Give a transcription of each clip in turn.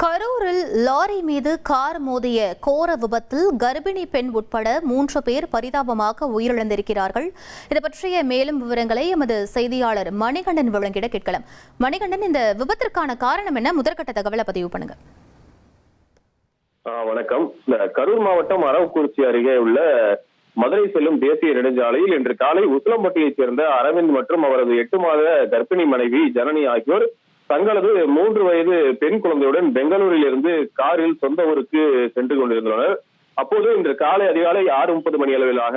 கரூரில் லாரி மீது கார் மோதிய கோர விபத்தில் கர்ப்பிணி பெண் உட்பட 3 பேர் பரிதாபமாக உயிரிழந்திருக்கிறார்கள். இது பற்றிய மேலும் விவரங்களை எமது செய்தியாளர் மணிகண்டன் வழங்கிட கேட்கலாம். மணிகண்டன், இந்த விபத்திற்கான காரணம் என்ன? முதற்கட்ட தகவலை பதிவு பண்ணுங்க. வணக்கம். கரூர் மாவட்டம் அரவக்குறிச்சி அருகே உள்ள மதுரை செல்லும் தேசிய நெடுஞ்சாலையில் இன்று காலை உசிலம்பட்டியைச் சேர்ந்த அரவிந்த் மற்றும் அவரது 8 மாத கர்ப்பிணி மனைவி ஜனனி ஆகியோர் தங்களது 3 வயது பெண் குழந்தையுடன் பெங்களூரில் இருந்து காரில் சொந்த ஊருக்கு சென்று கொண்டிருந்தனர். அப்போது இன்று காலை அதிகாலை 6:30 மணி அளவிலாக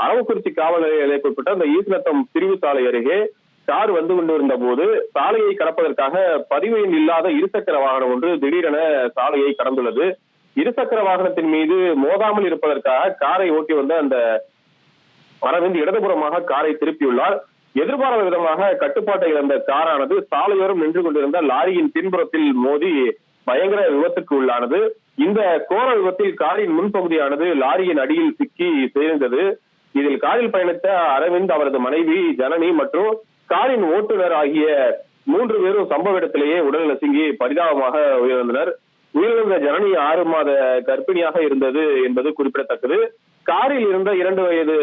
அரவக்குறிச்சி காவல் நிலையத்திற்குட்பட்ட அந்த ஈஸ்நத்தம் பிரிவு சாலை அருகே கார் வந்து கொண்டிருந்த போது சாலையை கடப்பதற்காக பதிவு எண் இல்லாத இருசக்கர வாகனம் ஒன்று திடீரென சாலையை கடந்துள்ளது. இருசக்கர வாகனத்தின் மீது மோதாமல் இருப்பதற்காக காரை ஓட்டி வந்த அந்த அரவிந்த் இடதுபுறமாக காரை திருப்பியுள்ளார். எதிர்பாராத விதமாக கட்டுப்பாட்டை இழந்த காரானது சாலையோரம் நின்று கொண்டிருந்த லாரியின் பின்புறத்தில் மோதி பயங்கர விபத்துக்கு உள்ளானது. இந்த கோர விபத்தில் காரின் முன்பகுதியானது லாரியின் அடியில் சிக்கி சேர்ந்தது. இதில் காரில் பயணித்த அரவிந்த், அவரது மனைவி ஜனனி மற்றும் காரின் ஓட்டுநர் ஆகிய 3 பேரும் சம்பவ இடத்திலேயே உடல் நசுங்கி பரிதாபமாக உயிரிழந்தனர். உயிரிழந்த ஜனனி 6 மாத கர்ப்பிணியாக இருந்தது என்பது குறிப்பிடத்தக்கது. காரில் இருந்த 2 வயது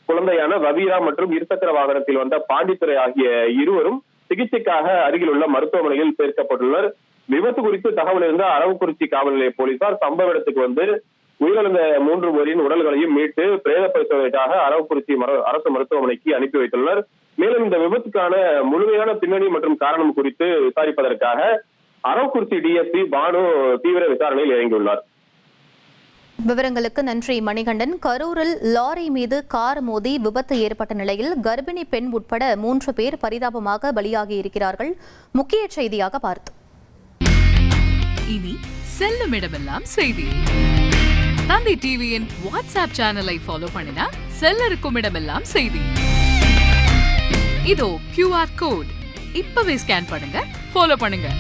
குழந்தையான ரவீரா மற்றும் இருசக்கர வாகனத்தில் வந்த பாண்டித்துறை ஆகிய இருவரும் சிகிச்சைக்காக அருகில் உள்ள மருத்துவமனையில் சேர்க்கப்பட்டுள்ளனர். விபத்து குறித்து தகவல் இருந்த அரவக்குறிச்சி காவல் நிலைய போலீசார் சம்பவ இடத்துக்கு வந்து உயிரிழந்த 3 பேரின் உடல்களையும் மீட்டு பிரேத பரிசோதனைக்காக அரவக்குறிச்சி அரசு மருத்துவமனைக்கு அனுப்பி வைத்துள்ளனர். மேலும் இந்த விபத்துக்கான முழுமையான பின்னணி மற்றும் காரணம் குறித்து விசாரிப்பதற்காக அரவக்குறிச்சி டிஎஸ்பி பானு தீவிர விசாரணையில் இறங்கியுள்ளார். விவரங்களுக்கு நன்றி மணிகண்டன். கரூரில் லாரி மீது கார் மோதி விபத்து ஏற்பட்ட நிலையில் கர்ப்பிணி பெண் உட்பட 3 பேர் பரிதாபமாக பலியாகி இருக்கிறார்கள். முக்கிய செய்தியாக பார்த்து இனி செல்லும் இடமெல்லாம் செய்தி. தந்தி டிவியின் வாட்ஸ்அப் சேனலை ஃபாலோ பண்ணினா செல்ல இருக்கும் இடமெல்லாம் செய்தி. இதோ QR கோட் இப்பவே ஸ்கேன் பண்ணுங்க, ஃபாலோ பண்ணுங்க.